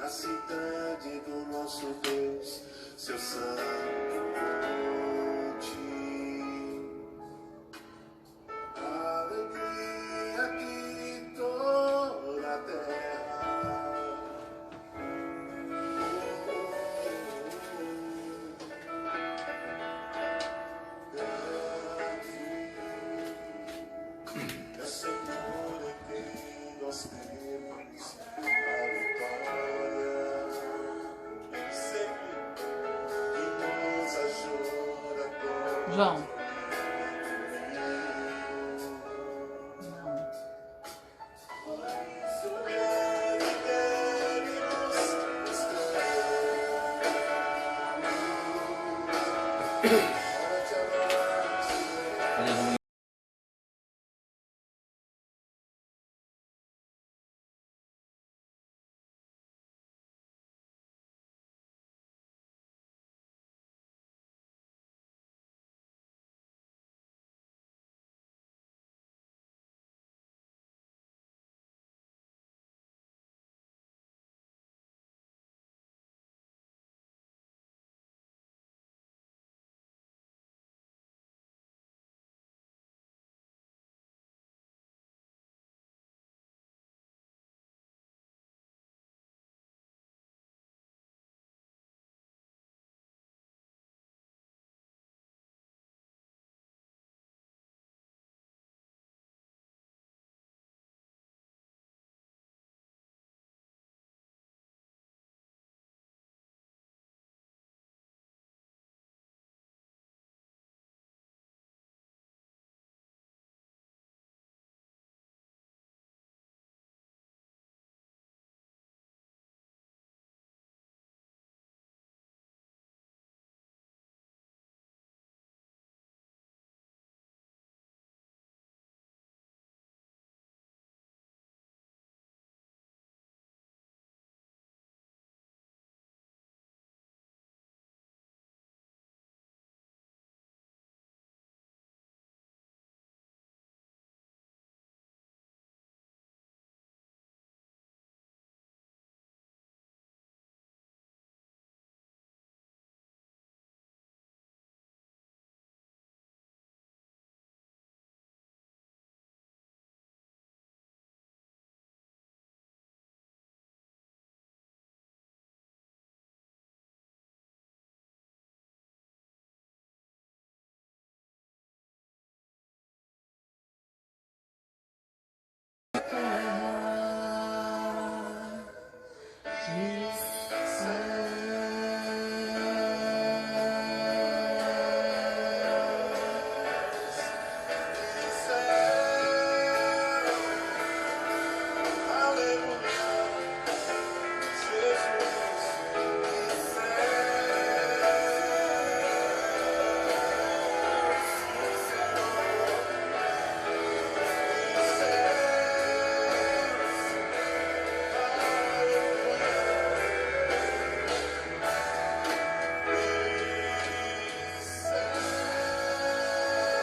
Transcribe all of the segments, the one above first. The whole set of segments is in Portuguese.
cidade do nosso Deus, seu santo monte. Alegria que toda a terra. É Senhor em quem nós temos a vitória. Sempre que nos ajuda com João.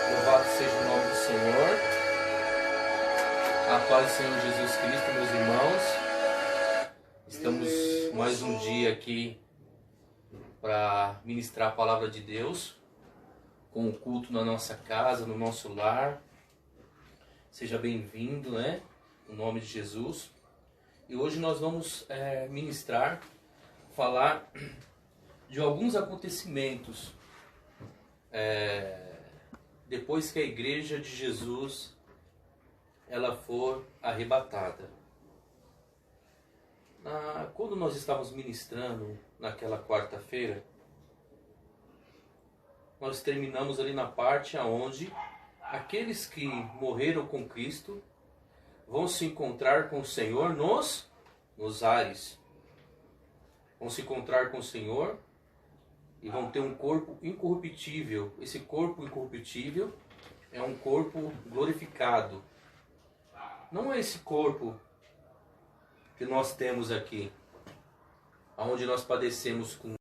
Louvado seja o nome do Senhor. A paz do Senhor Jesus Cristo, meus irmãos. Estamos mais um dia aqui para ministrar a palavra de Deus, com o culto na nossa casa, no nosso lar. Seja bem-vindo, né? Em nome de Jesus. E hoje nós vamos ministrar, falar de alguns acontecimentos depois que a igreja de Jesus ela for arrebatada. Quando nós estávamos ministrando naquela quarta-feira, nós terminamos ali na parte onde aqueles que morreram com Cristo vão se encontrar com o Senhor nos ares. Vão se encontrar com o Senhor e vão ter um corpo incorruptível. Esse corpo incorruptível é um corpo glorificado. Não é esse corpo que nós temos aqui, onde nós padecemos com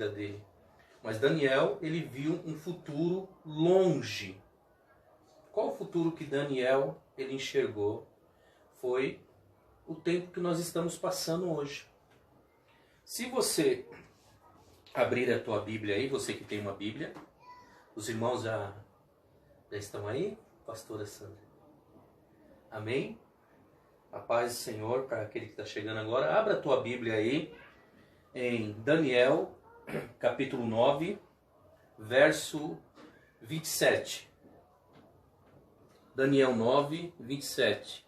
vida dele. Mas Daniel, ele viu um futuro longe. Qual o futuro que Daniel ele enxergou? Foi o tempo que nós estamos passando hoje. Se você abrir a tua Bíblia aí, você que tem uma Bíblia, os irmãos já estão aí, pastora Sandra? Amém? A paz do Senhor para aquele que está chegando agora. Abra a tua Bíblia aí em Daniel, capítulo 9, verso 27. Daniel 9, 27.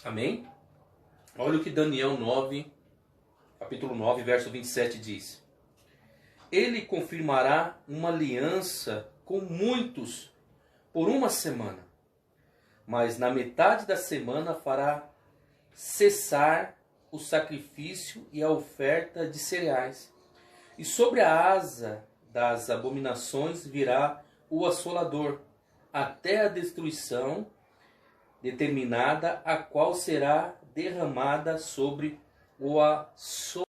Amém? Olha o que Daniel 9, capítulo 9, verso 27 diz. Ele confirmará uma aliança com muitos por uma semana, mas na metade da semana fará cessar o sacrifício e a oferta de cereais. E sobre a asa das abominações virá o assolador, até a destruição determinada, a qual será derramada sobre o assolador.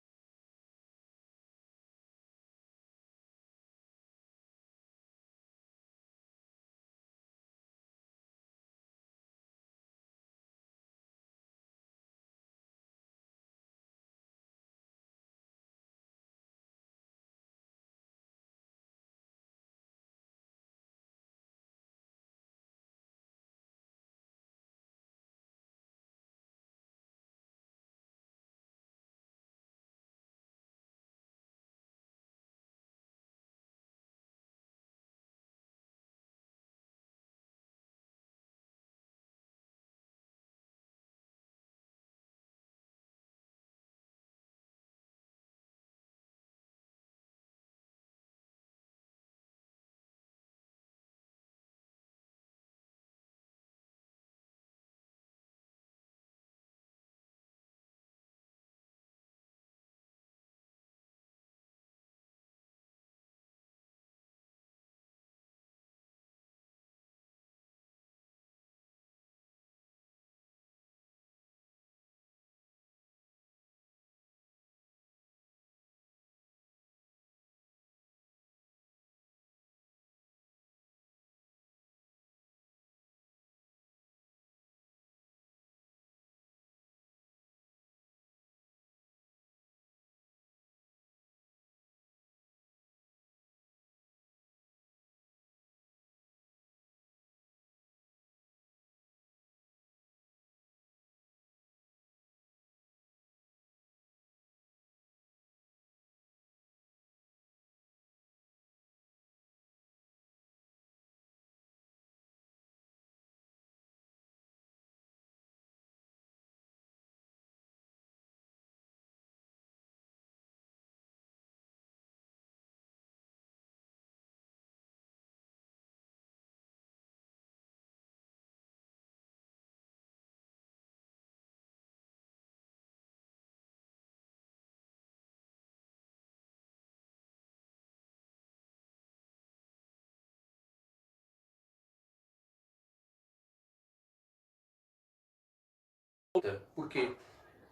Porque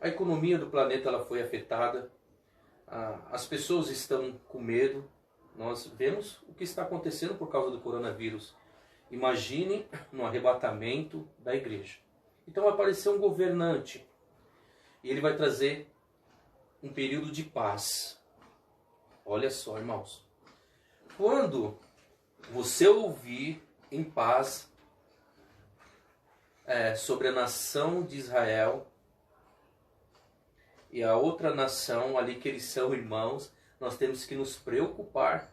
a economia do planeta ela foi afetada, as pessoas estão com medo, nós vemos o que está acontecendo por causa do coronavírus. Imagine no arrebatamento da igreja. Então vai aparecer um governante e ele vai trazer um período de paz. Olha só, irmãos, quando você ouvir em paz sobre a nação de Israel e a outra nação ali que eles são irmãos, nós temos que nos preocupar.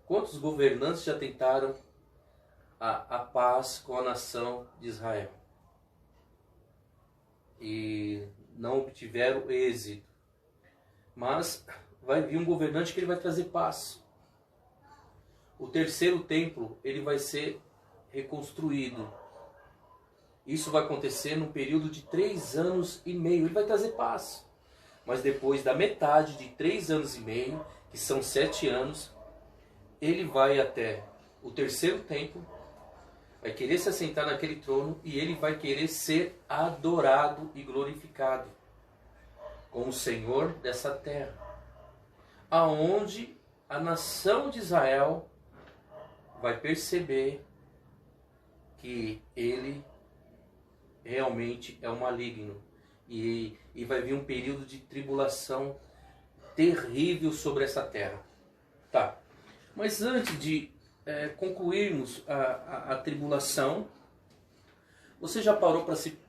Quantos governantes já tentaram a paz com a nação de Israel e não obtiveram êxito? Mas vai vir um governante que ele vai trazer paz. O terceiro templo ele vai ser reconstruído. Isso vai acontecer num período de 3 anos e meio. Ele vai trazer paz. Mas depois da metade de 3 anos e meio, que são 7 anos, ele vai até o terceiro templo, vai querer se assentar naquele trono e ele vai querer ser adorado e glorificado como Senhor dessa terra, aonde a nação de Israel vai perceber que ele realmente é o maligno e vai vir um período de tribulação terrível sobre essa terra. Tá, mas antes de concluirmos a tribulação, você já parou para se...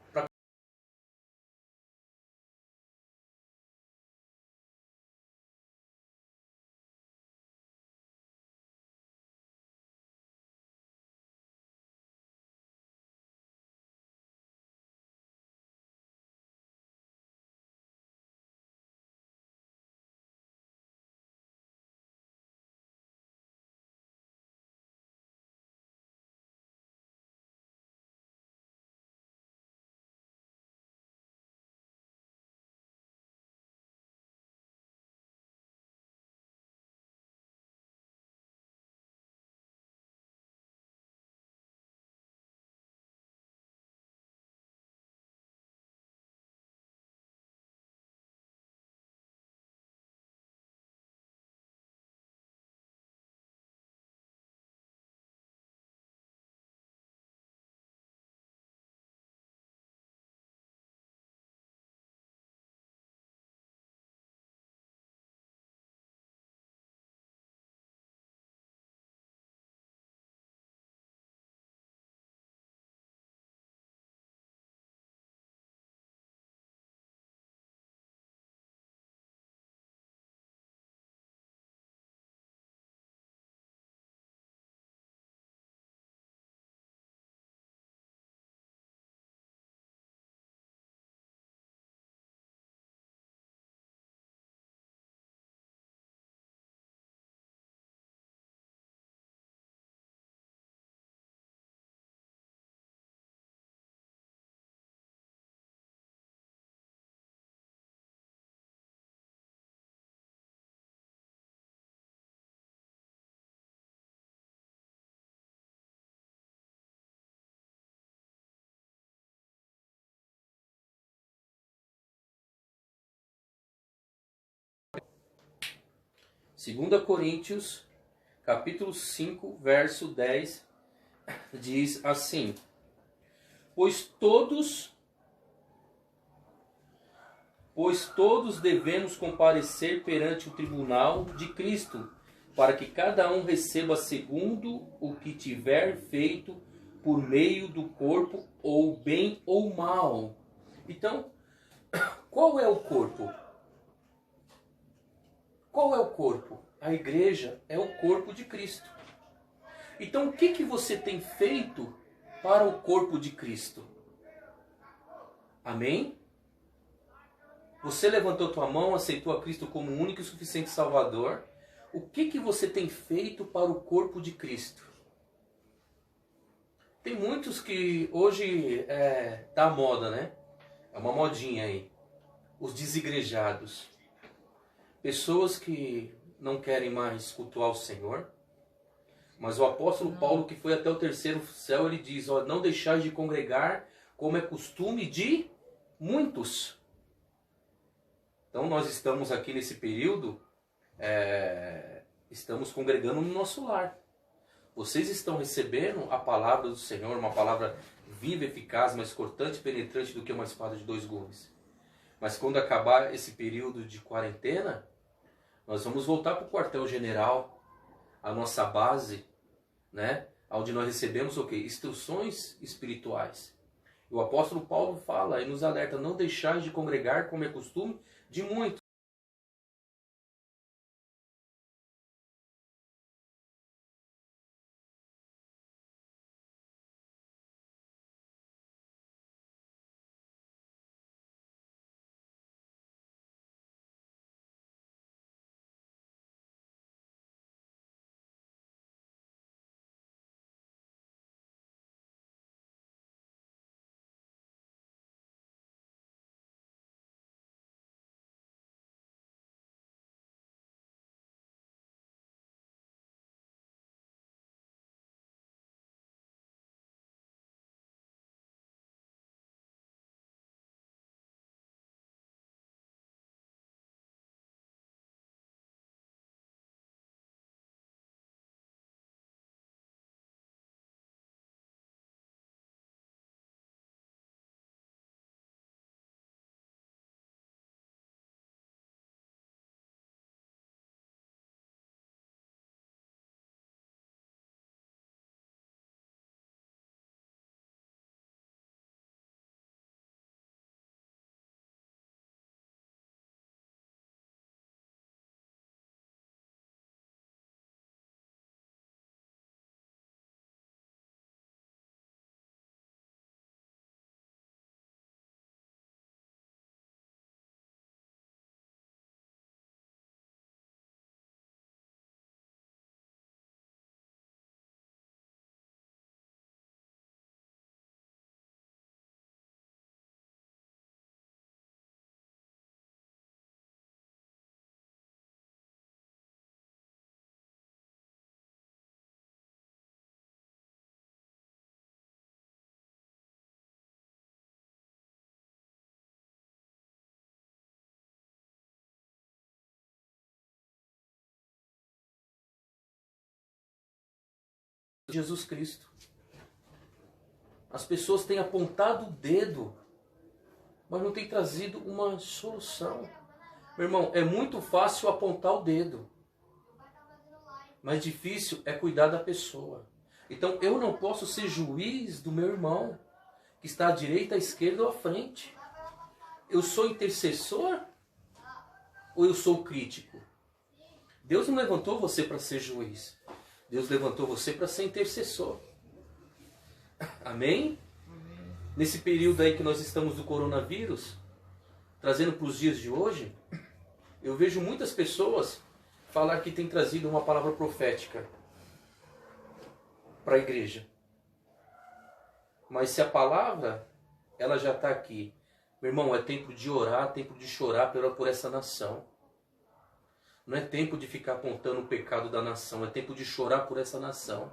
Segunda Coríntios, capítulo 5, verso 10, diz assim: Pois todos devemos comparecer perante o tribunal de Cristo, para que cada um receba segundo o que tiver feito por meio do corpo, ou bem ou mal. Então, qual é o corpo? Qual é o corpo? A igreja é o corpo de Cristo. Então, o que você tem feito para o corpo de Cristo? Amém? Você levantou tua mão, aceitou a Cristo como o único e suficiente Salvador. O que você tem feito para o corpo de Cristo? Tem muitos que hoje tá moda, né? É uma modinha aí. Os desigrejados. Pessoas que não querem mais cultuar o Senhor. Mas o apóstolo Paulo, que foi até o terceiro céu, ele diz: ó, não deixais de congregar, como é costume de muitos. Então nós estamos aqui nesse período, estamos congregando no nosso lar. Vocês estão recebendo a palavra do Senhor, uma palavra viva, eficaz, mais cortante e penetrante do que uma espada de dois gumes. Mas quando acabar esse período de quarentena, nós vamos voltar para o quartel-general, a nossa base, né? Onde nós recebemos o quê? Instruções espirituais. O apóstolo Paulo fala e nos alerta: não deixais de congregar, como é costume de muitos. Jesus Cristo. As pessoas têm apontado o dedo, mas não têm trazido uma solução. Meu irmão, é muito fácil apontar o dedo, mas difícil é cuidar da pessoa. Então eu não posso ser juiz do meu irmão, que está à direita, à esquerda ou à frente. Eu sou intercessor ou eu sou crítico? Deus não levantou você para ser juiz. Deus levantou você para ser intercessor. Amém? Nesse período aí que nós estamos do coronavírus, trazendo para os dias de hoje, eu vejo muitas pessoas falar que tem trazido uma palavra profética para a igreja. Mas se a palavra, ela já está aqui. Meu irmão, é tempo de orar, tempo de chorar por essa nação. Não é tempo de ficar apontando o pecado da nação, é tempo de chorar por essa nação.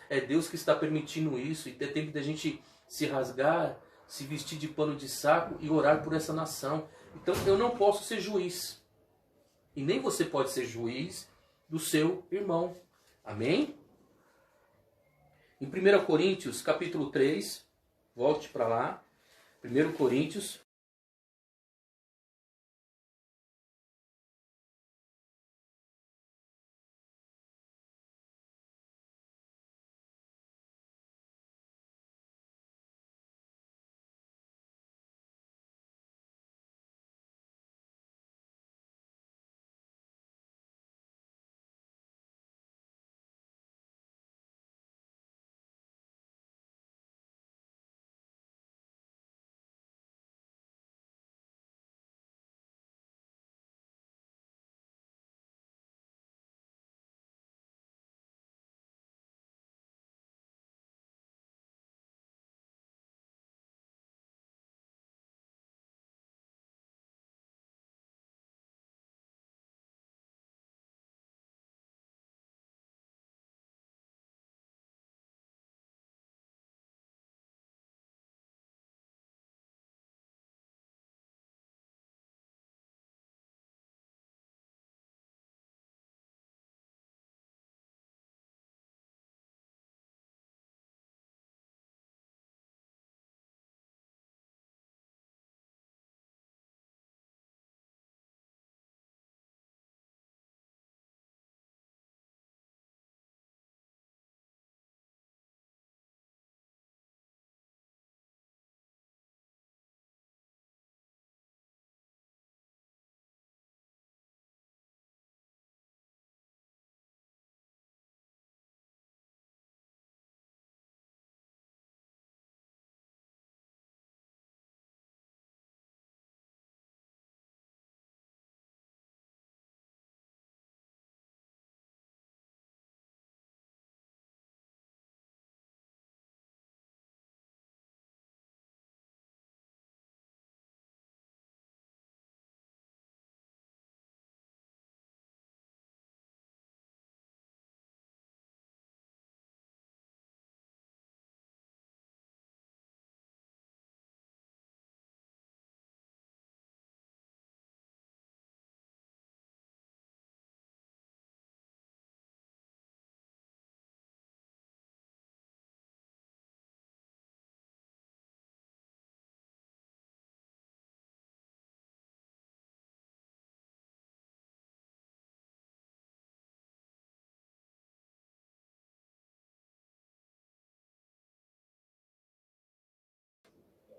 É Deus que está permitindo isso, e é tempo de a gente se rasgar, se vestir de pano de saco e orar por essa nação. Então eu não posso ser juiz. E nem você pode ser juiz do seu irmão. Amém? Em 1 Coríntios, capítulo 3, volte para lá. 1 Coríntios.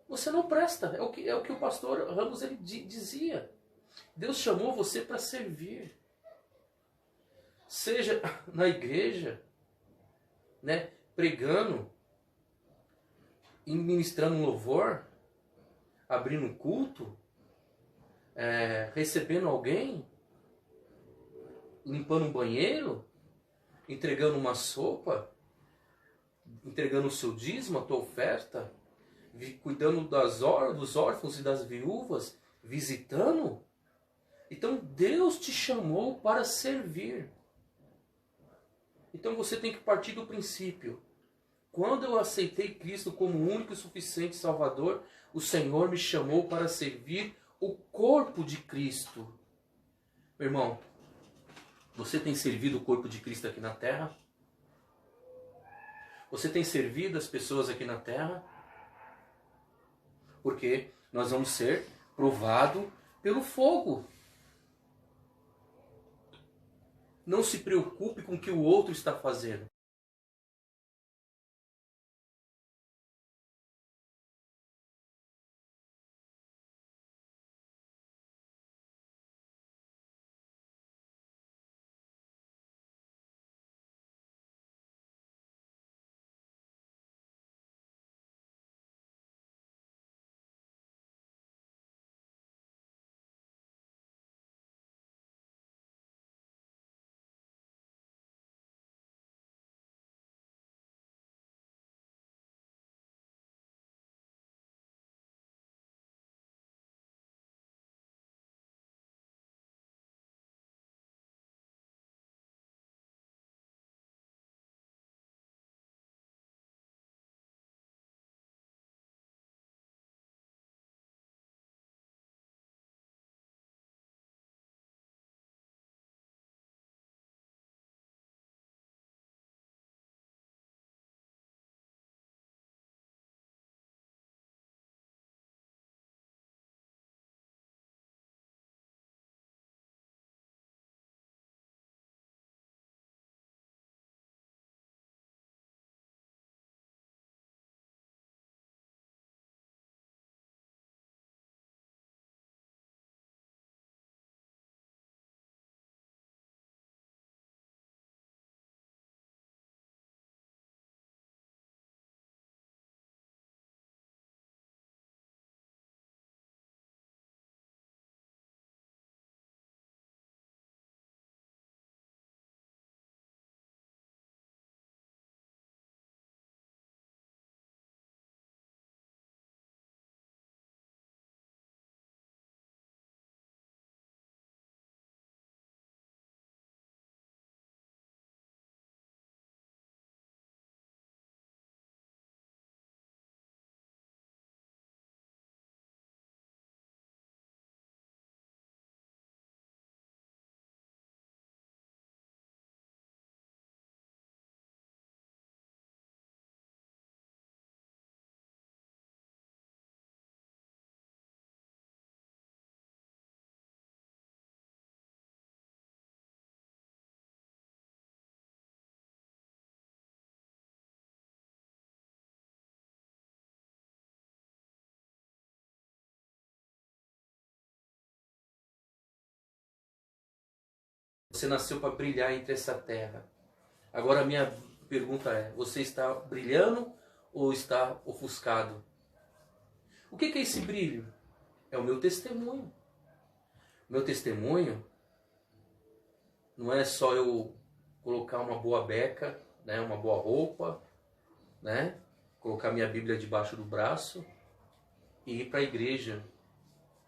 Você não presta. É o que o pastor Ramos ele dizia. Deus chamou você para servir. Seja na igreja, né, pregando, ministrando um louvor, abrindo um culto, recebendo alguém, limpando um banheiro, entregando uma sopa, entregando o seu dízimo, a tua oferta, cuidando dos órfãos e das viúvas, visitando. Então Deus te chamou para servir. Então você tem que partir do princípio: quando eu aceitei Cristo como único e suficiente Salvador, o Senhor me chamou para servir o corpo de Cristo. Meu irmão, você tem servido o corpo de Cristo aqui na terra? Você tem servido as pessoas aqui na terra? Porque nós vamos ser provados pelo fogo. Não se preocupe com o que o outro está fazendo. Você nasceu para brilhar entre essa terra. Agora a minha pergunta é, você está brilhando ou está ofuscado? O que é esse brilho? É o meu testemunho. Meu testemunho não é só eu colocar uma boa beca, né, uma boa roupa, né, colocar minha Bíblia debaixo do braço e ir para a igreja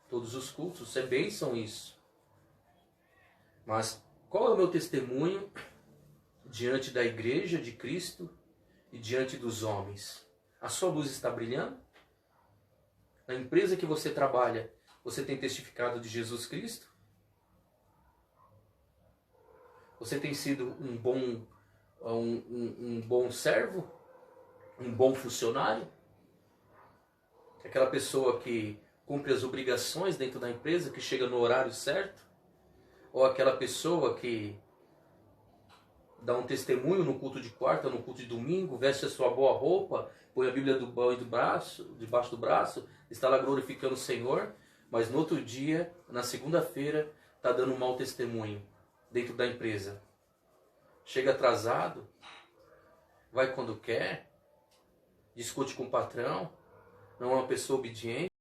todos os cultos. É bênção isso. Mas qual é o meu testemunho diante da igreja de Cristo e diante dos homens? A sua luz está brilhando? Na empresa que você trabalha, você tem testificado de Jesus Cristo? Você tem sido um bom servo? Um bom funcionário? Aquela pessoa que cumpre as obrigações dentro da empresa, que chega no horário certo? Ou aquela pessoa que dá um testemunho no culto de quarta, no culto de domingo, veste a sua boa roupa, põe a Bíblia debaixo do braço, está lá glorificando o Senhor, mas no outro dia, na segunda-feira, está dando um mau testemunho dentro da empresa. Chega atrasado, vai quando quer, discute com o patrão, não é uma pessoa obediente.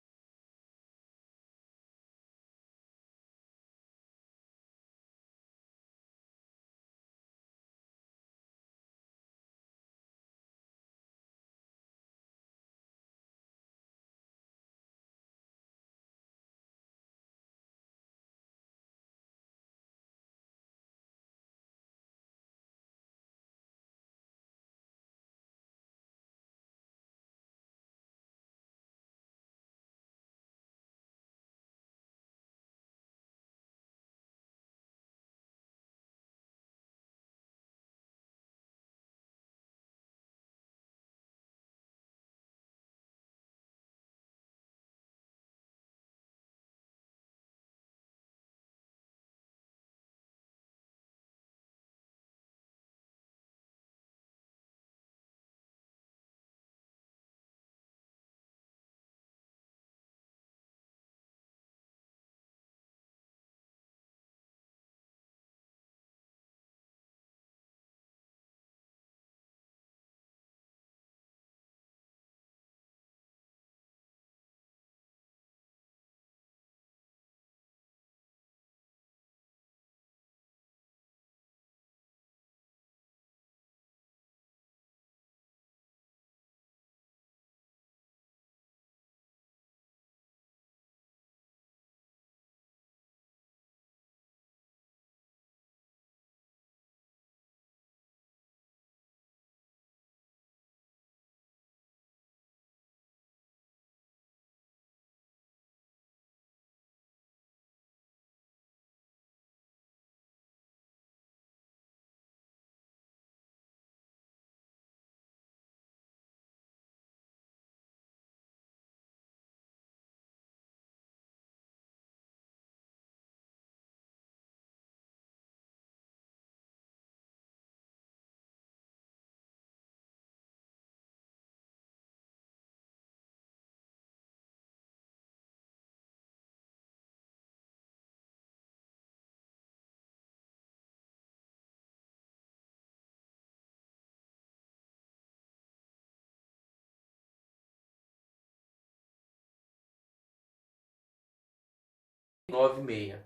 9h30,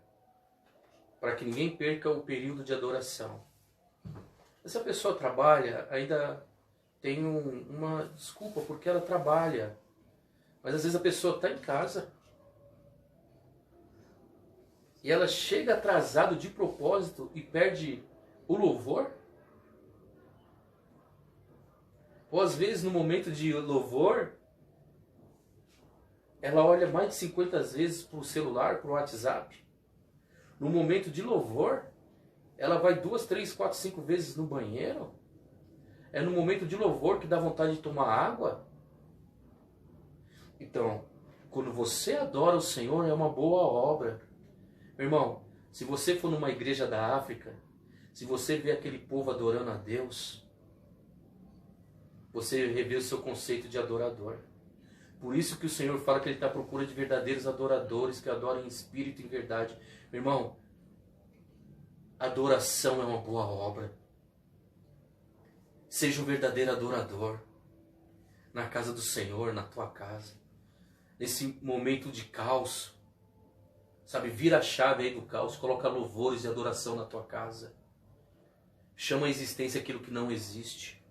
para que ninguém perca o período de adoração. Essa pessoa trabalha, ainda tem uma desculpa, porque ela trabalha. Mas às vezes a pessoa está em casa e ela chega atrasado de propósito e perde o louvor. Ou às vezes no momento de louvor, ela olha mais de 50 vezes para o celular, para o WhatsApp. No momento de louvor, ela vai 2, 3, 4, 5 vezes no banheiro. É no momento de louvor que dá vontade de tomar água. Então, quando você adora o Senhor, é uma boa obra. Meu irmão, se você for numa igreja da África, se você vê aquele povo adorando a Deus, você revê o seu conceito de adorador. Por isso que o Senhor fala que Ele está à procura de verdadeiros adoradores, que adoram em espírito e em verdade. Meu irmão, adoração é uma boa obra. Seja um verdadeiro adorador na casa do Senhor, na tua casa. Nesse momento de caos, sabe, vira a chave aí do caos, coloca louvores e adoração na tua casa. Chama a existência aquilo que não existe.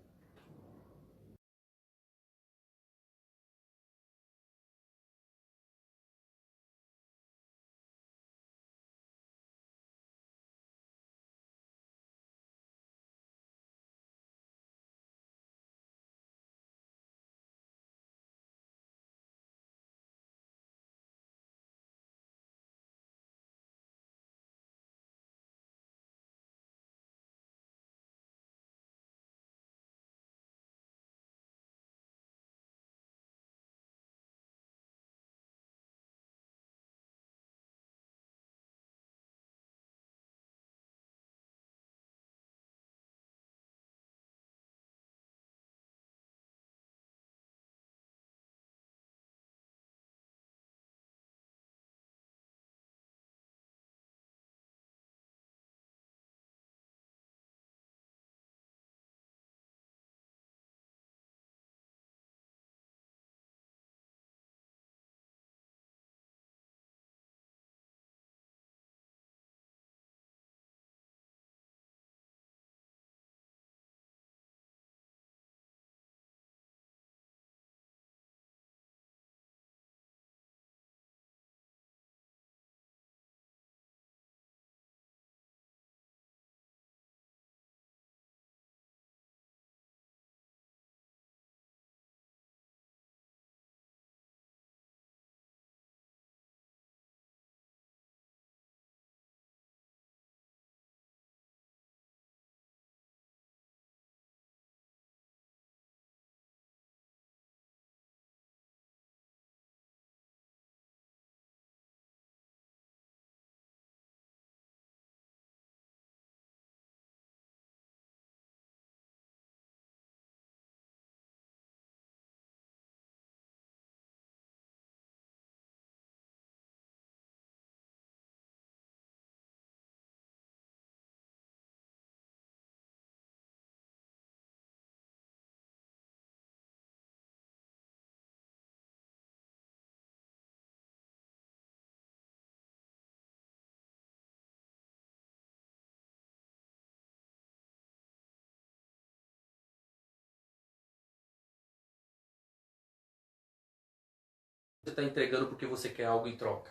Você está entregando porque você quer algo em troca.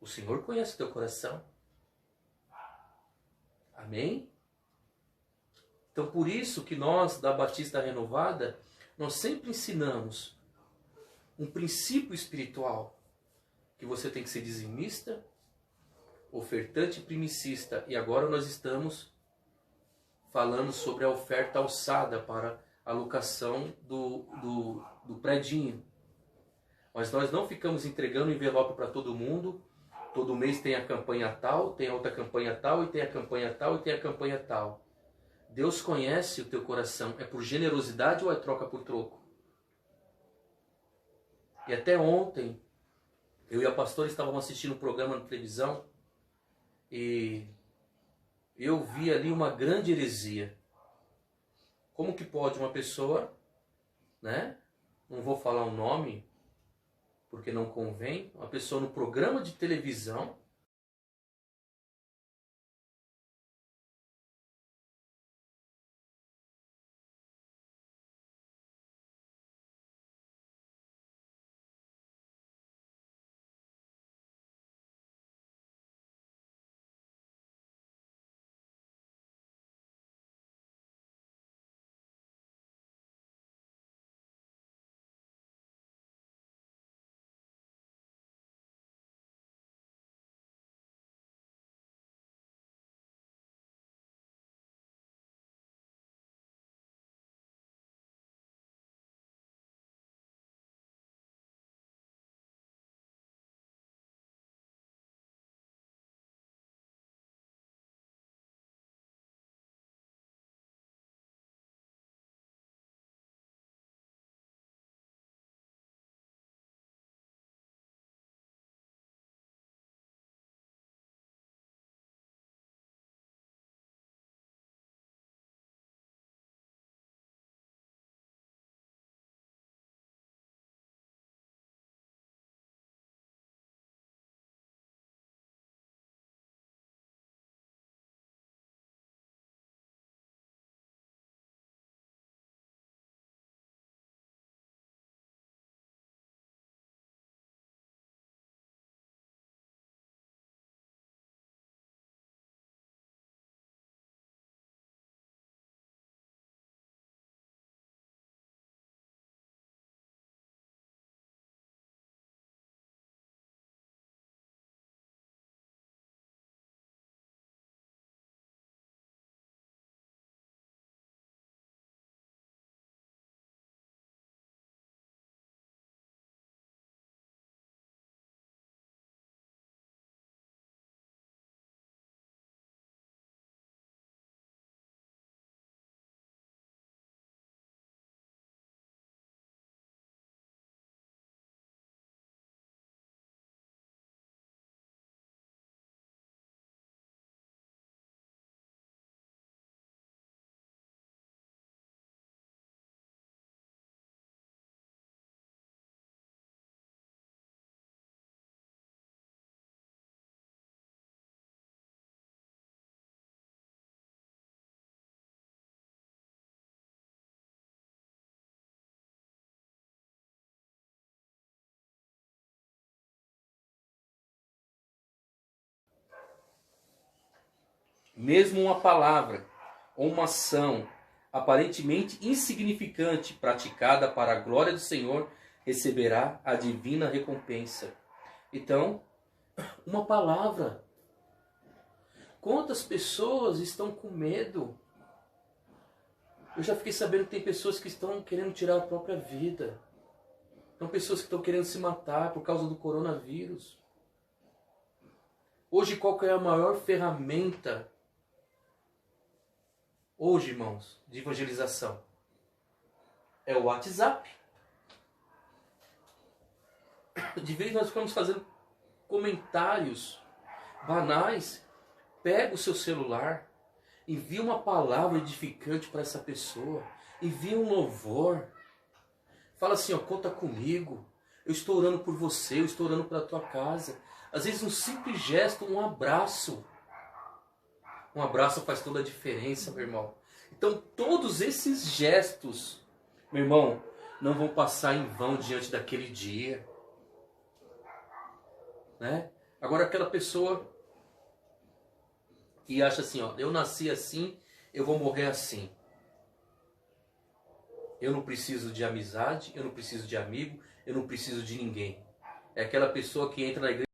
O Senhor conhece o teu coração. Amém? Então por isso que nós da Batista Renovada, nós sempre ensinamos um princípio espiritual. Que você tem que ser dizimista, ofertante e primicista. E agora nós estamos falando sobre a oferta alçada para a locação do predinho. Mas nós não ficamos entregando envelope para todo mundo. Todo mês tem a campanha tal, tem a outra campanha tal, e tem a campanha tal, e tem a campanha tal. Deus conhece o teu coração. É por generosidade ou é troca por troco? E até ontem, eu e a pastora estávamos assistindo um programa na televisão e eu vi ali uma grande heresia. Como que pode uma pessoa, né? Não vou falar o nome, porque não convém. Uma pessoa no programa de televisão, mesmo uma palavra ou uma ação aparentemente insignificante praticada para a glória do Senhor receberá a divina recompensa. Então, uma palavra. Quantas pessoas estão com medo? Eu já fiquei sabendo que tem pessoas que estão querendo tirar a própria vida. São pessoas que estão querendo se matar por causa do coronavírus. Hoje, qual que é a maior ferramenta? Hoje, irmãos, de evangelização? É o WhatsApp. De vez nós ficamos fazendo comentários banais. Pega o seu celular, envia uma palavra edificante para essa pessoa, envia um louvor. Fala assim, ó, conta comigo, eu estou orando por você, eu estou orando pela tua casa. Às vezes um simples gesto, um abraço. Um abraço faz toda a diferença, meu irmão. Então todos esses gestos, meu irmão, não vão passar em vão diante daquele dia. Né? Agora aquela pessoa que acha assim, ó, eu nasci assim, eu vou morrer assim. Eu não preciso de amizade, eu não preciso de amigo, eu não preciso de ninguém. É aquela pessoa que entra na igreja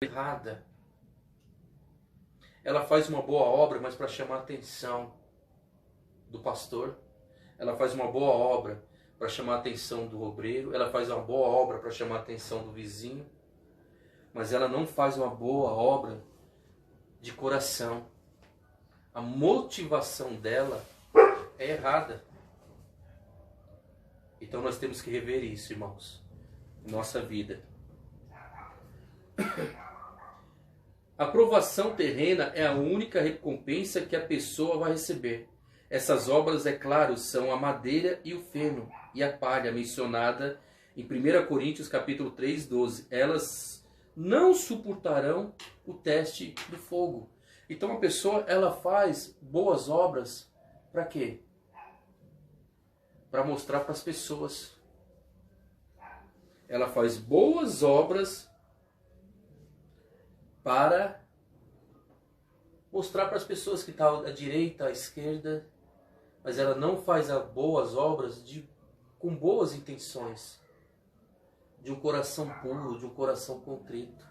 errada. Ela faz uma boa obra, mas para chamar a atenção do pastor. Ela faz uma boa obra para chamar a atenção do obreiro. Ela faz uma boa obra para chamar a atenção do vizinho. Mas ela não faz uma boa obra de coração. A motivação dela é errada. Então nós temos que rever isso, irmãos, em nossa vida. A aprovação terrena é a única recompensa que a pessoa vai receber. Essas obras, é claro, são a madeira e o feno e a palha, mencionada em 1 Coríntios capítulo 3, 12. Elas não suportarão o teste do fogo. Então a pessoa, ela faz boas obras para quê? Para mostrar para as pessoas. Ela faz boas obras para mostrar para as pessoas que estão à direita, à esquerda, mas ela não faz as boas obras com boas intenções, de um coração puro, de um coração contrito.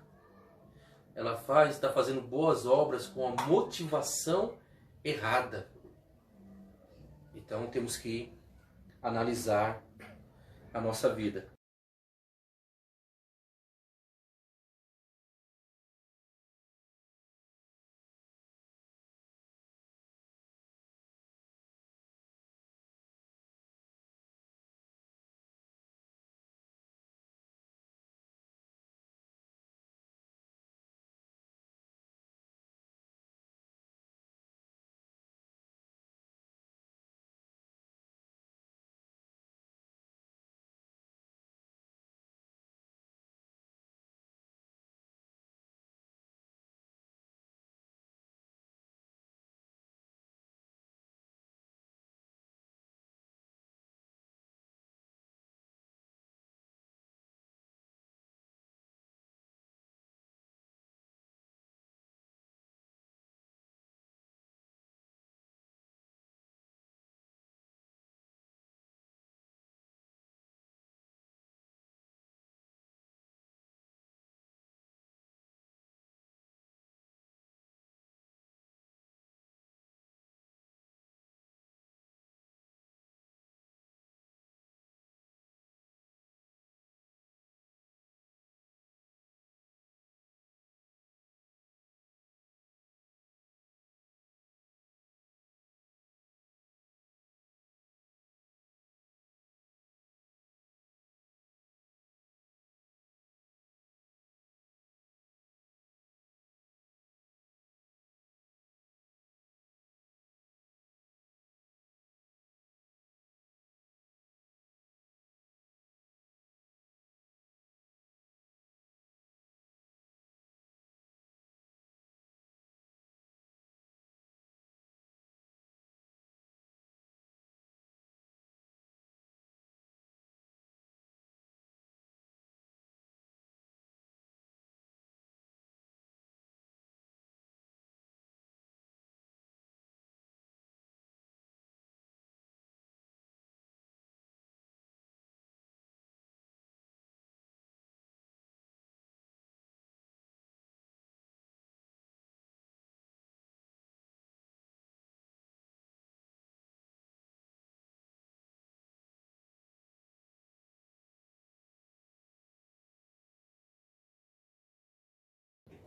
Ela está fazendo boas obras com a motivação errada. Então temos que analisar a nossa vida.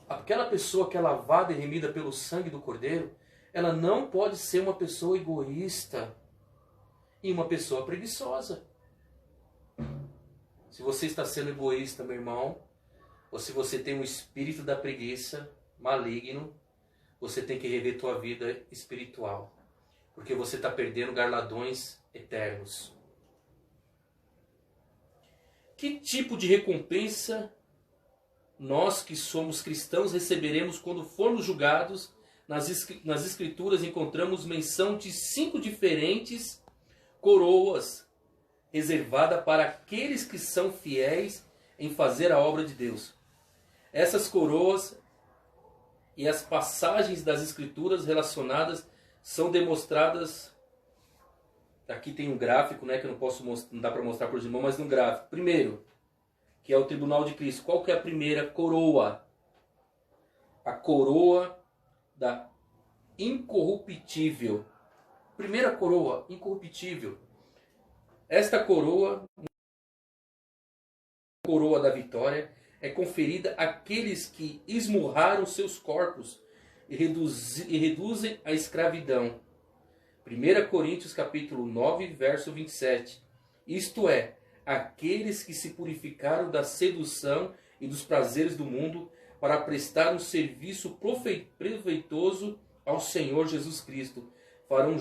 Aquela pessoa que é lavada e remida pelo sangue do Cordeiro, ela não pode ser uma pessoa egoísta e uma pessoa preguiçosa. Se você está sendo egoísta, meu irmão, ou se você tem um espírito da preguiça maligno, você tem que rever tua vida espiritual, porque você está perdendo galardões eternos. Que tipo de recompensa nós que somos cristãos receberemos quando formos julgados? Nas Escrituras encontramos menção de 5 diferentes coroas reservadas para aqueles que são fiéis em fazer a obra de Deus. Essas coroas e as passagens das Escrituras relacionadas são demonstradas. Aqui tem um gráfico, né, que eu não posso mostrar, não dá para mostrar para os irmãos, mas no gráfico. Primeiro, que é o tribunal de Cristo. Qual que é a primeira coroa? a coroa da incorruptível. Primeira coroa, incorruptível. Esta coroa, coroa da vitória, é conferida àqueles que esmurraram seus corpos e reduzem a escravidão. 1 Coríntios capítulo 9, verso 27. Isto é, aqueles que se purificaram da sedução e dos prazeres do mundo para prestar um serviço proveitoso ao Senhor Jesus Cristo, farão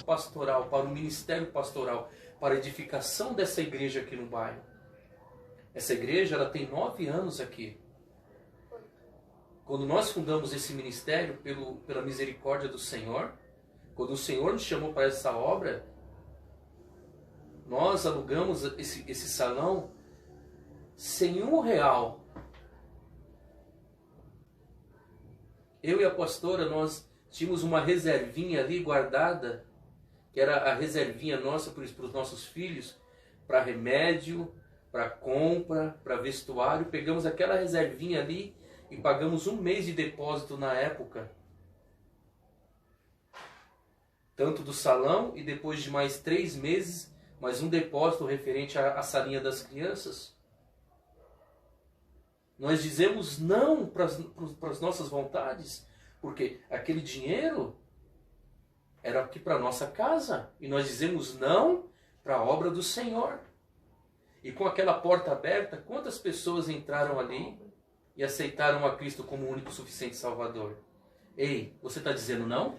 pastoral, para o ministério pastoral, para a edificação dessa igreja aqui no bairro. Essa igreja ela tem 9 anos aqui. Quando nós fundamos esse ministério pela misericórdia do Senhor, quando o Senhor nos chamou para essa obra, nós alugamos esse salão sem R$1. Eu e a pastora, nós tínhamos uma reservinha ali guardada, que era a reservinha nossa para os nossos filhos, para remédio, para compra, para vestuário. Pegamos aquela reservinha ali e pagamos 1 mês de depósito na época. Tanto do salão e depois de mais 3 meses, mais um depósito referente à salinha das crianças. Nós dizemos não para as nossas vontades, porque aquele dinheiro era aqui para a nossa casa. E nós dizemos não para a obra do Senhor. E com aquela porta aberta, quantas pessoas entraram ali e aceitaram a Cristo como o único suficiente Salvador? Ei, você está dizendo não?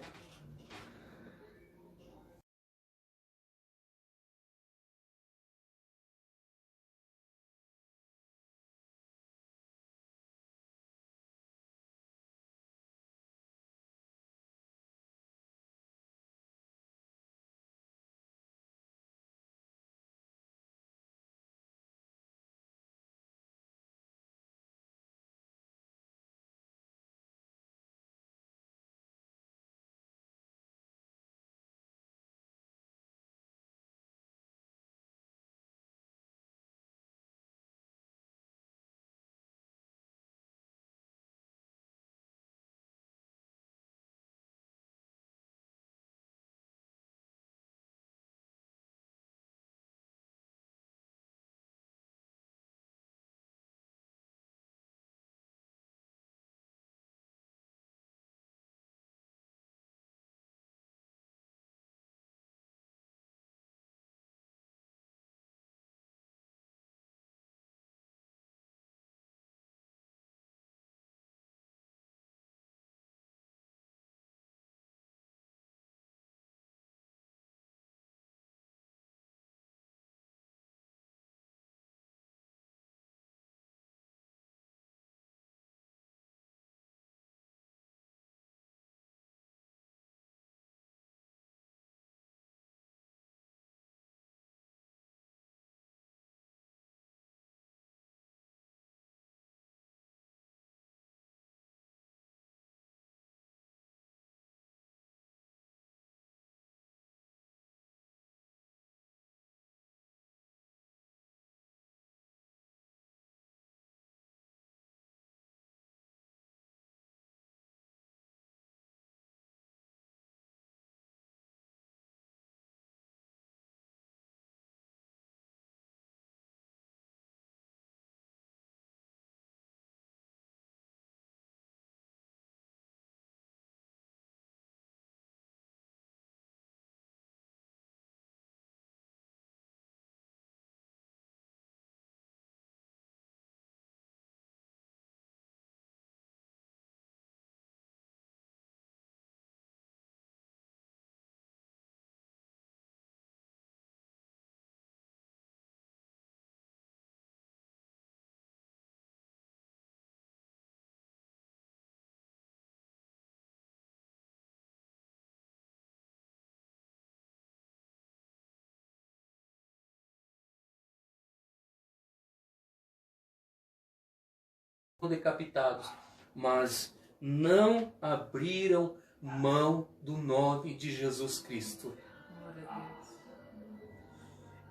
decapitados, mas não abriram mão do nome de Jesus Cristo. Glória a Deus.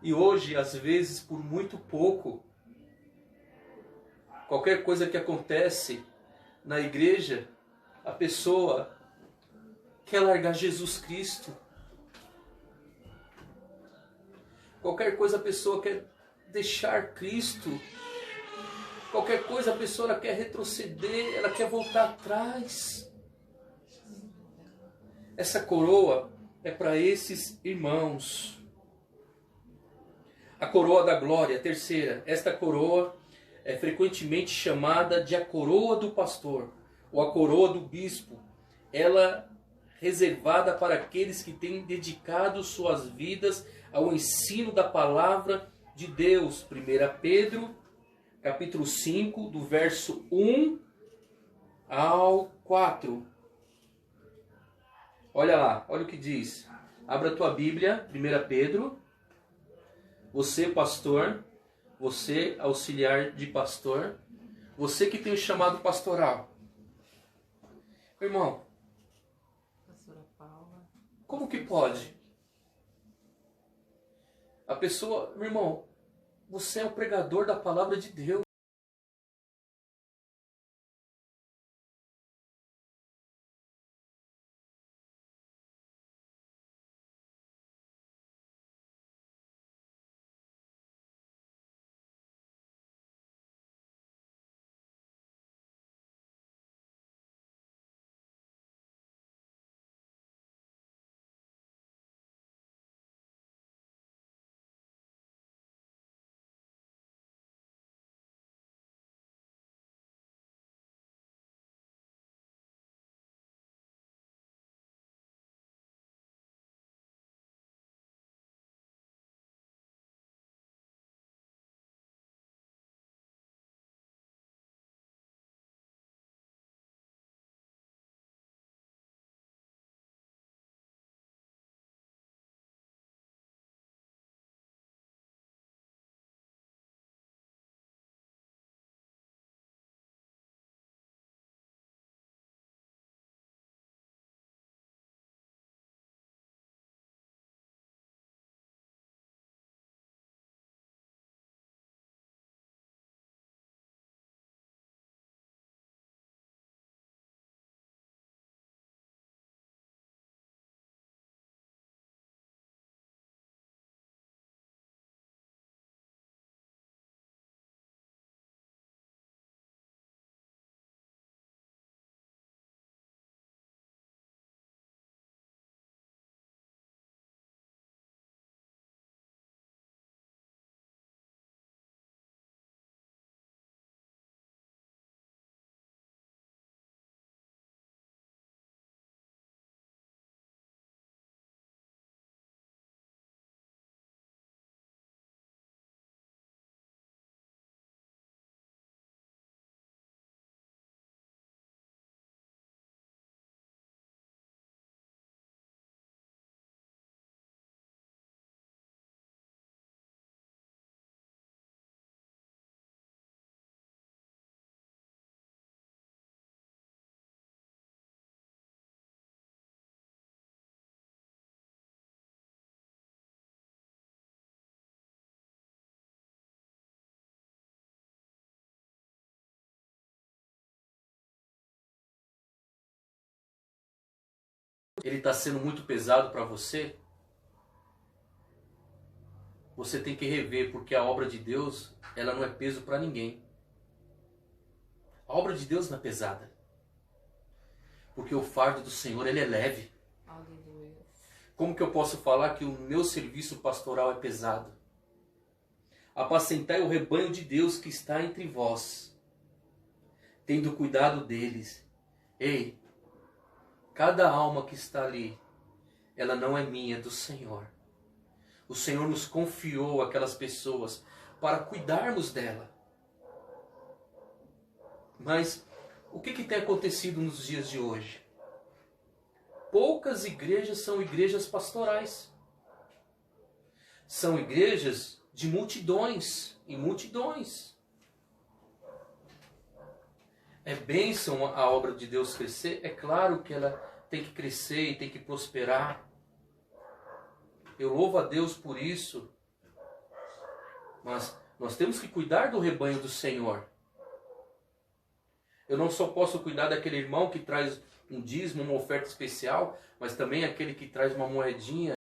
E hoje, às vezes, por muito pouco, qualquer coisa que acontece na igreja, a pessoa quer largar Jesus Cristo. Qualquer coisa a pessoa quer deixar Cristo. Qualquer coisa a pessoa ela quer retroceder, ela quer voltar atrás. Essa coroa é para esses irmãos. A coroa da glória, terceira. Esta coroa é frequentemente chamada de a coroa do pastor ou a coroa do bispo. Ela é reservada para aqueles que têm dedicado suas vidas ao ensino da palavra de Deus. 1 Pedro, capítulo 5, do verso 1 ao 4. Olha lá, olha o que diz. Abra a tua Bíblia, 1 Pedro. Você, pastor, você, auxiliar de pastor, você que tem o chamado pastoral. Irmão, Pastora Paula. como que pode? A pessoa, meu irmão, você é o pregador da palavra de Deus. Ele está sendo muito pesado para você, você tem que rever, porque a obra de Deus, ela não é peso para ninguém. A obra de Deus não é pesada, porque o fardo do Senhor, ele é leve. Aleluia. Como que eu posso falar que o meu serviço pastoral é pesado? Apacentai o rebanho de Deus que está entre vós, tendo cuidado deles. Ei, cada alma que está ali, ela não é minha, é do Senhor. O Senhor nos confiou aquelas pessoas para cuidarmos dela. Mas o que tem acontecido nos dias de hoje? Poucas igrejas são igrejas pastorais. São igrejas de multidões e multidões. É bênção a obra de Deus crescer? É claro que ela tem que crescer e tem que prosperar. Eu louvo a Deus por isso. Mas nós temos que cuidar do rebanho do Senhor. Eu não só posso cuidar daquele irmão que traz um dízimo, uma oferta especial, mas também aquele que traz uma moedinha.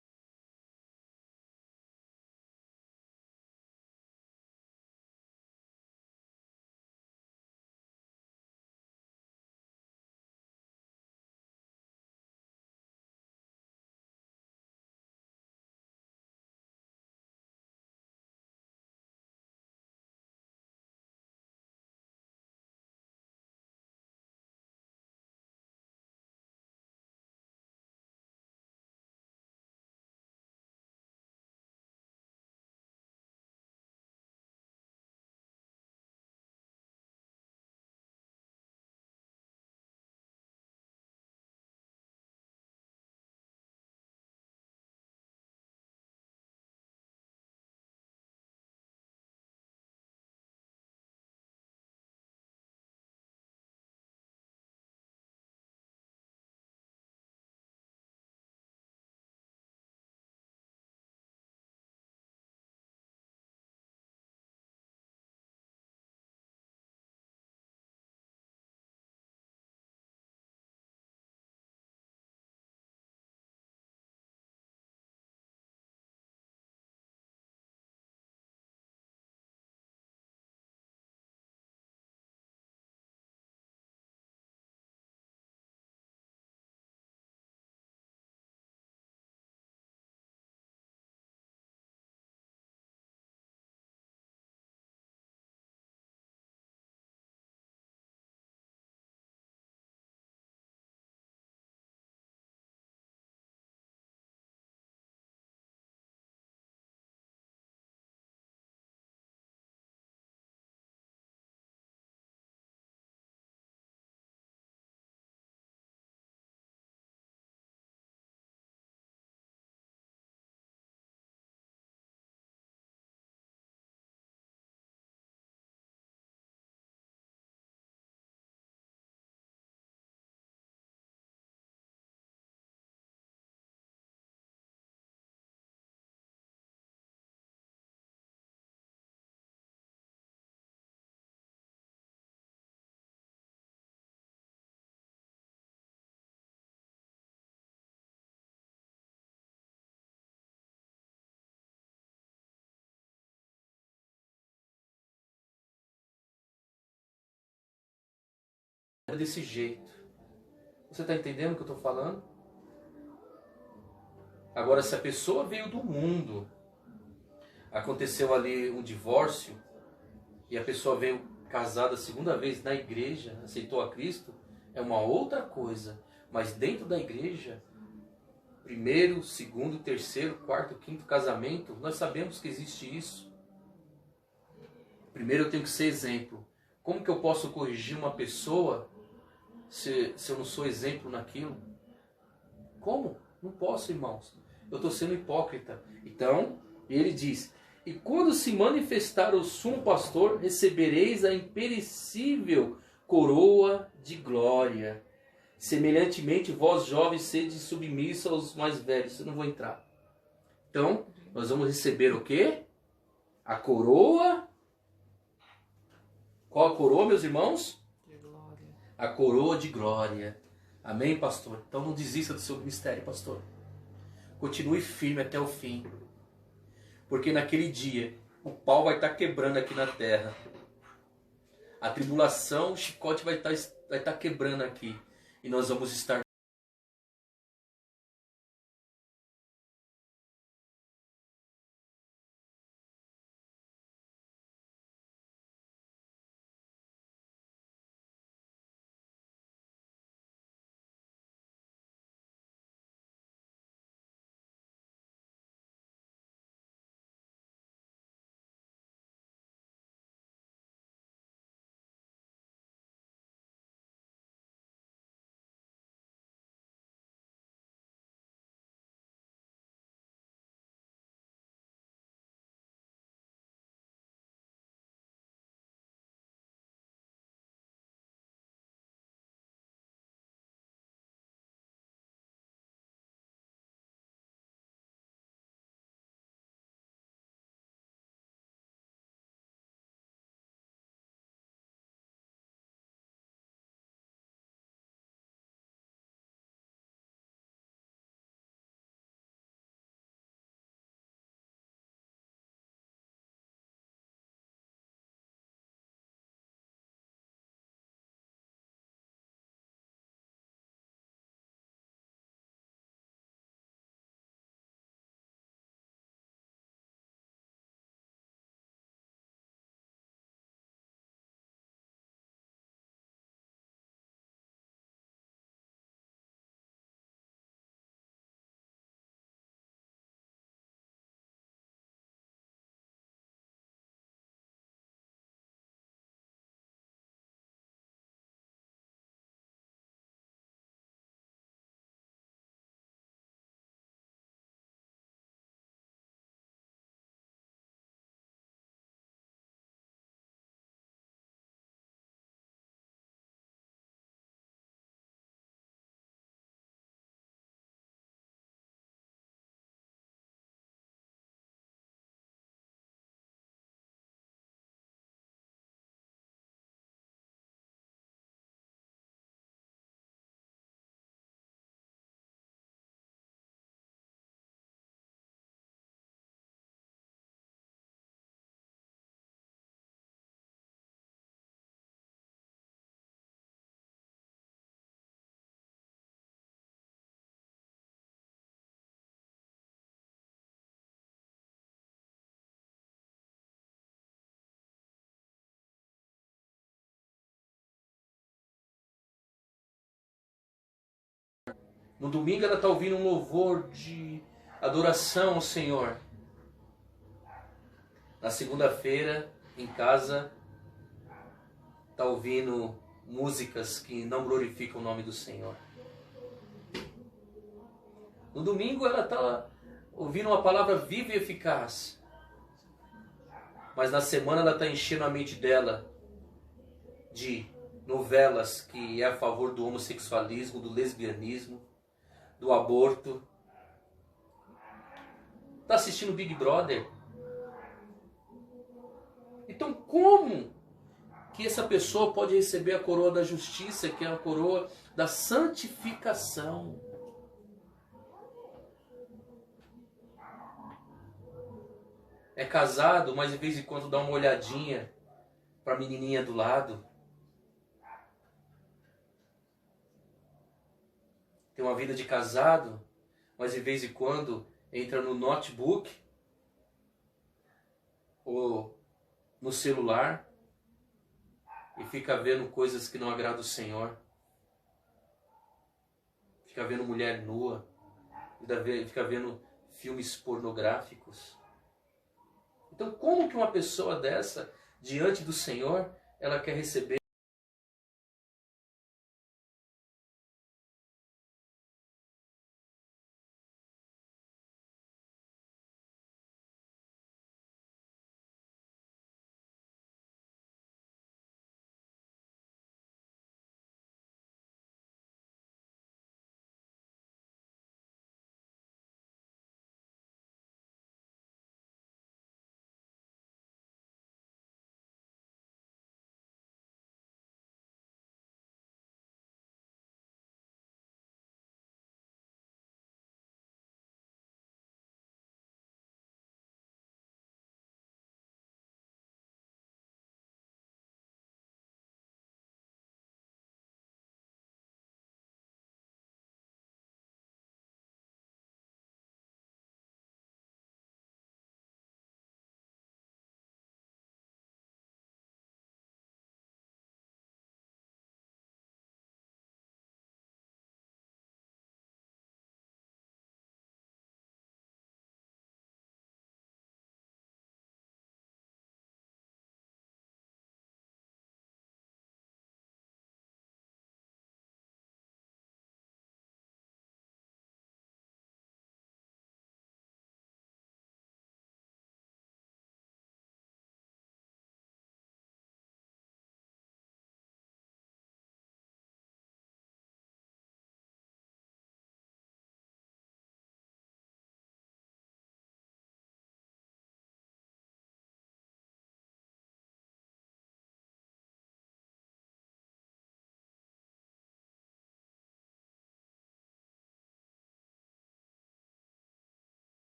Desse jeito. Você está entendendo o que eu estou falando? Agora, se a pessoa veio do mundo, aconteceu ali um divórcio, e a pessoa veio casada a segunda vez na igreja, aceitou a Cristo, é uma outra coisa. Mas dentro da igreja, primeiro, segundo, terceiro, quarto, quinto casamento, nós sabemos que existe isso. Primeiro eu tenho que ser exemplo. Como que eu posso corrigir uma pessoa se eu não sou exemplo naquilo? Como? Não posso, irmãos. Eu estou sendo hipócrita. Então, ele diz: e quando se manifestar o sumo pastor, recebereis a imperecível coroa de glória. Semelhantemente, vós jovens sede submissos aos mais velhos. Eu não vou entrar. Então, nós vamos receber o quê? A coroa. Qual a coroa, meus irmãos? De glória. A coroa de glória. Amém, pastor? Então não desista do seu ministério, pastor. Continue firme até o fim. Porque naquele dia, o pau vai estar quebrando aqui na terra. A tribulação, o chicote vai estar quebrando aqui. E nós vamos estar No domingo ela está ouvindo um louvor de adoração ao Senhor. Na segunda-feira, em casa, está ouvindo músicas que não glorificam o nome do Senhor. No domingo ela está ouvindo uma palavra viva e eficaz. Mas na semana ela está enchendo a mente dela de novelas que é a favor do homossexualismo, do lesbianismo, do aborto. Está assistindo Big Brother. Então como que essa pessoa pode receber a coroa da justiça, que é a coroa da santificação? É casado, mas de vez em quando dá uma olhadinha para a menininha do lado. Tem uma vida de casado, mas de vez em quando entra no notebook ou no celular e fica vendo coisas que não agradam o Senhor. Fica vendo mulher nua, fica vendo filmes pornográficos. Então como que uma pessoa dessa, diante do Senhor, ela quer receber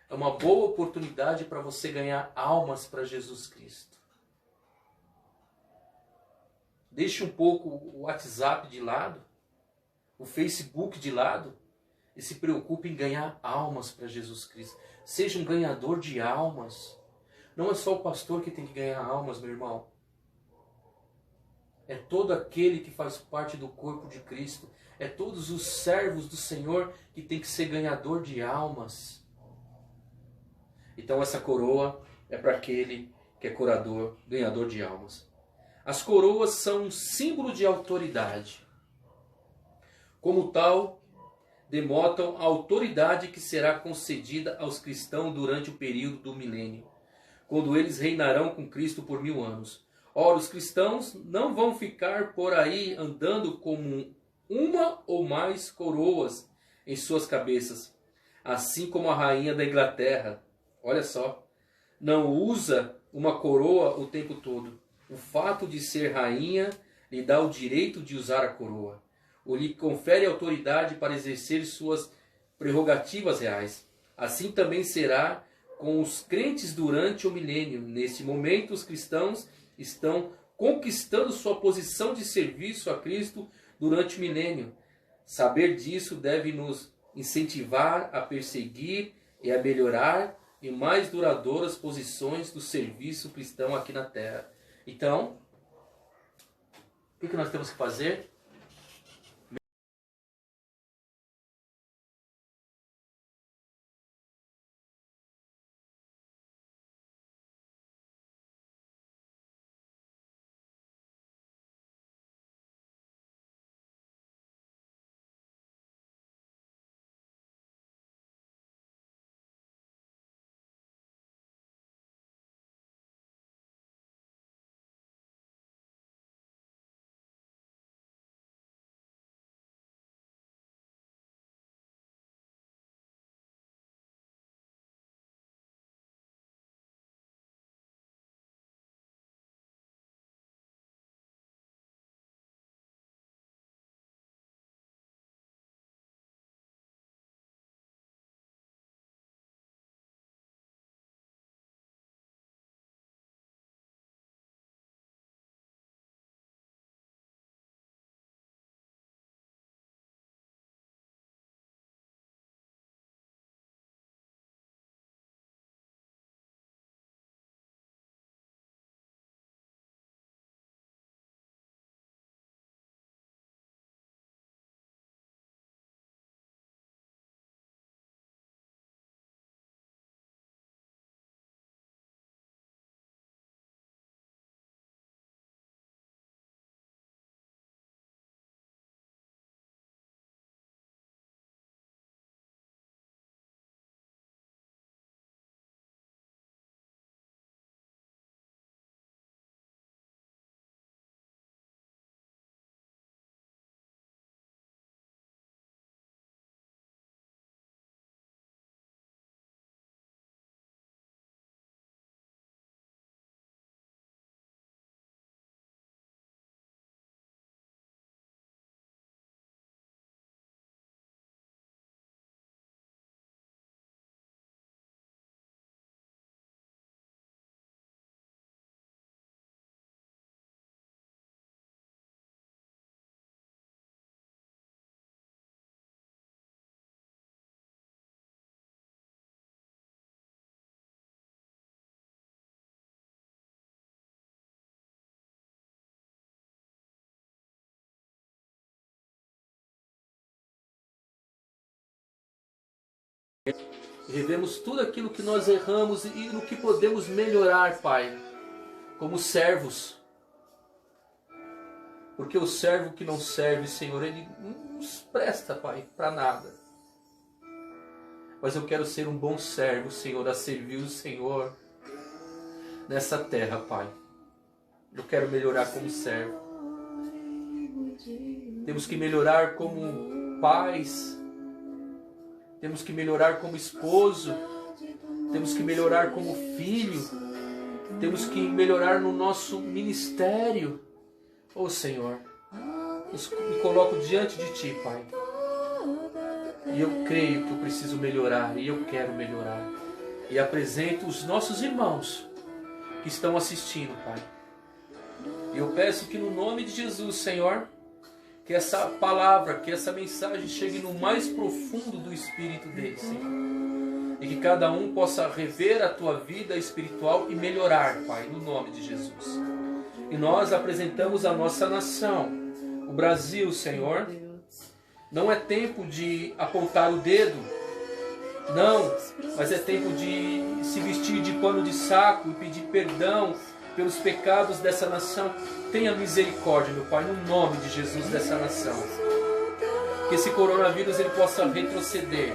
é uma boa oportunidade para você ganhar almas para Jesus Cristo. Deixe um pouco o WhatsApp de lado, o Facebook de lado, e se preocupe em ganhar almas para Jesus Cristo. Seja um ganhador de almas. Não é só o pastor que tem que ganhar almas, meu irmão. É todo aquele que faz parte do corpo de Cristo. É todos os servos do Senhor que tem que ser ganhador de almas. Então essa coroa é para aquele que é ganhador de almas. As coroas são um símbolo de autoridade. Como tal, denotam a autoridade que será concedida aos cristãos durante o período do milênio, quando eles reinarão com Cristo por 1000 anos. Ora, os cristãos não vão ficar por aí andando com uma ou mais coroas em suas cabeças, assim como a rainha da Inglaterra, olha só, não usa uma coroa o tempo todo. O fato de ser rainha lhe dá o direito de usar a coroa, ou lhe confere autoridade para exercer suas prerrogativas reais. Assim também será com os crentes durante o milênio. Neste momento, os cristãos estão conquistando sua posição de serviço a Cristo durante o milênio. Saber disso deve nos incentivar a perseguir e a melhorar em mais duradouras posições do serviço cristão aqui na Terra. Então, o que nós temos que fazer? Revemos tudo aquilo que nós erramos e no que podemos melhorar, Pai, como servos. Porque o servo que não serve, Senhor, ele não nos presta, Pai, para nada. Mas eu quero ser um bom servo, Senhor, a servir o Senhor nessa terra, Pai. Eu quero melhorar como servo. Temos que melhorar como pais. Temos que melhorar como esposo. Temos que melhorar como filho. Temos que melhorar no nosso ministério. Oh Senhor, me coloco diante de Ti, Pai. E eu creio que eu preciso melhorar. E eu quero melhorar. E apresento os nossos irmãos que estão assistindo, Pai. E eu peço que no nome de Jesus, Senhor, que essa palavra, que essa mensagem chegue no mais profundo do espírito deles, Senhor. E que cada um possa rever a Tua vida espiritual e melhorar, Pai, no nome de Jesus. E nós apresentamos a nossa nação, o Brasil, Senhor. Não é tempo de apontar o dedo, não, mas é tempo de se vestir de pano de saco e pedir perdão pelos pecados dessa nação. Tenha misericórdia, meu Pai, no nome de Jesus, dessa nação. Que esse coronavírus ele possa retroceder.